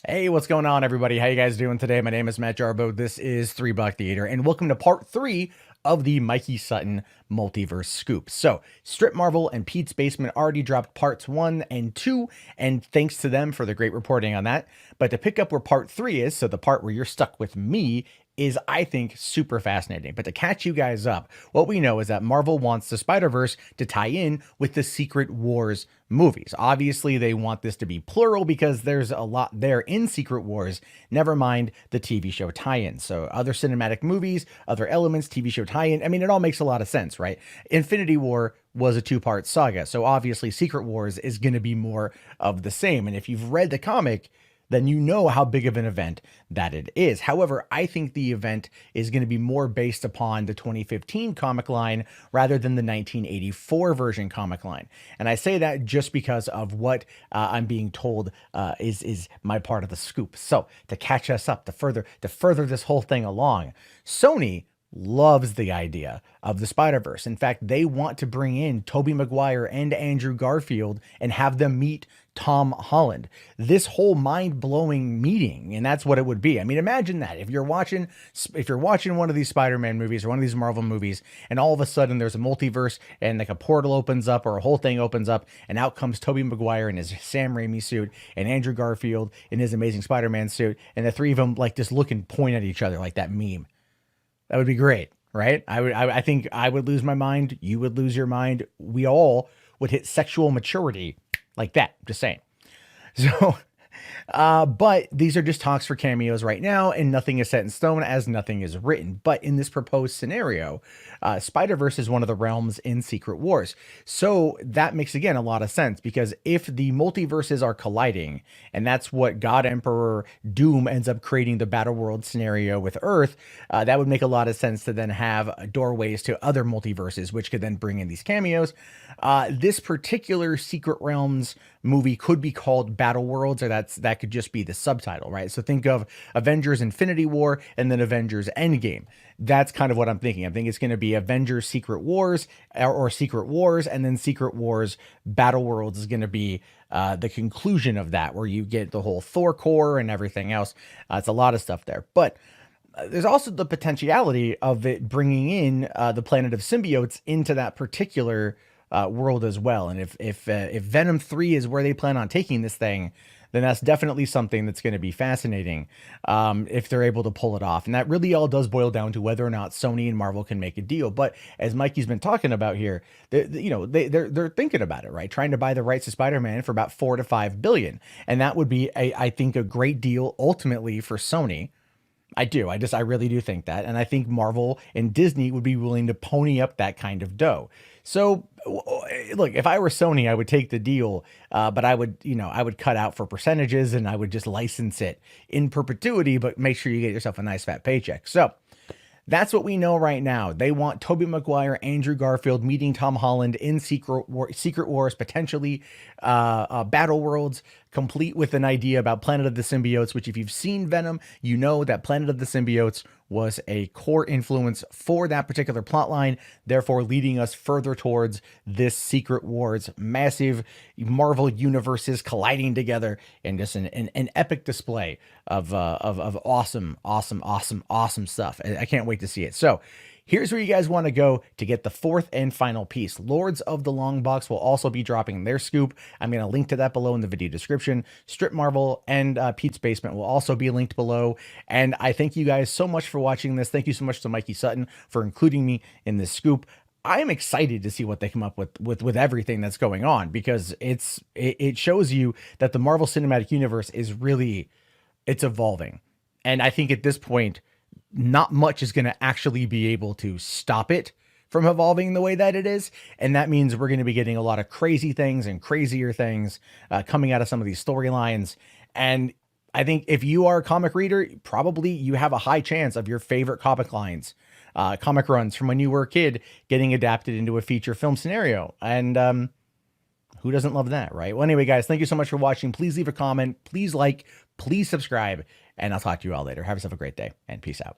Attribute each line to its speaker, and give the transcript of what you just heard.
Speaker 1: Hey, what's going on, everybody? How you guys doing today? My name is Matt Jarbo. This is 3 Block Theater, and welcome to part 3 of the Mikey Sutton Multiverse Scoop. So, Strip Marvel and Pete's Basement already dropped parts 1 and 2, and thanks to them for the great reporting on that. But to pick up where part 3 is, so the part where you're stuck with me, is, I think, super fascinating. But to catch you guys up, what we know is that Marvel wants the Spider-Verse to tie in with the Secret Wars movies. Obviously, they want this to be plural because there's a lot there in Secret Wars, never mind the TV show tie-in. So other cinematic movies, other elements, TV show tie-in, I mean, it all makes a lot of sense, right? Infinity War was a two-part saga, so obviously Secret Wars is going to be more of the same. And if you've read the comic, then you know how big of an event that it is. However, I think the event is going to be more based upon the 2015 comic line rather than the 1984 version comic line. And I say that just because of what I'm being told is my part of the scoop. So to catch us up, to further this whole thing along, Sony loves the idea of the Spider-Verse. In fact, they want to bring in Tobey Maguire and Andrew Garfield and have them meet Tom Holland. This whole mind-blowing meeting, and that's what it would be. I mean, imagine that. If you're watching one of these Spider-Man movies or one of these Marvel movies, and all of a sudden there's a multiverse and like a portal opens up or a whole thing opens up, and out comes Tobey Maguire in his Sam Raimi suit and Andrew Garfield in his Amazing Spider-Man suit, and the three of them like just look and point at each other like that meme. That would be great, right? I think I would lose my mind. You would lose your mind. We all would hit sexual maturity like that. Just saying. So, but these are just talks for cameos right now, and nothing is set in stone as nothing is written. But in this proposed scenario, Spider-Verse is one of the realms in Secret Wars. So that makes, again, a lot of sense, because if the multiverses are colliding, and that's what God Emperor Doom ends up creating the Battle World scenario with Earth, that would make a lot of sense to then have doorways to other multiverses, which could then bring in these cameos. This particular Secret Realms movie could be called Battle Worlds, or that could just be the subtitle, right? So think of Avengers Infinity War and then Avengers Endgame. That's kind of what I'm thinking. I think it's going to be Avengers Secret Wars or Secret Wars, and then Secret Wars Battle Worlds is going to be the conclusion of that, where you get the whole Thor core and everything else. It's a lot of stuff there. But there's also the potentiality of it bringing in the planet of symbiotes into that particular world as well. And if Venom 3 is where they plan on taking this thing, then that's definitely something that's going to be fascinating if they're able to pull it off. And that really all does boil down to whether or not Sony and Marvel can make a deal. But as Mikey's been talking about here, they're thinking about it, right? Trying to buy the rights to Spider-Man for about 4 to 5 billion, and that would be I think a great deal ultimately for Sony. I really do think that. And I think Marvel and Disney would be willing to pony up that kind of dough. So look, if I were Sony, I would take the deal, but I would cut out for percentages, and I would just license it in perpetuity, but make sure you get yourself a nice fat paycheck. So that's what we know right now. They want Tobey Maguire, Andrew Garfield meeting Tom Holland in Secret Wars, potentially Battle Worlds, complete with an idea about Planet of the Symbiotes, which if you've seen Venom, you know that Planet of the Symbiotes was a core influence for that particular plot line, therefore leading us further towards this Secret Wars, massive Marvel universes colliding together in just an epic display of awesome stuff. I can't wait to see it. So here's where you guys want to go to get the fourth and final piece. Lords of the Long Box will also be dropping their scoop. I'm going to link to that below in the video description. Strip Marvel and Pete's Basement will also be linked below. And I thank you guys so much for watching this. Thank you so much to Mikey Sutton for including me in this scoop. I am excited to see what they come up with everything that's going on, because it shows you that the Marvel Cinematic Universe is really, it's evolving. And I think at this point, not much is going to actually be able to stop it from evolving the way that it is. And that means we're going to be getting a lot of crazy things and crazier things coming out of some of these storylines. And I think if you are a comic reader, probably you have a high chance of your favorite comic lines, comic runs from when you were a kid getting adapted into a feature film scenario. And who doesn't love that, right? Well, anyway, guys, thank you so much for watching. Please leave a comment. Please like, please subscribe, and I'll talk to you all later. Have yourself a great day, and peace out.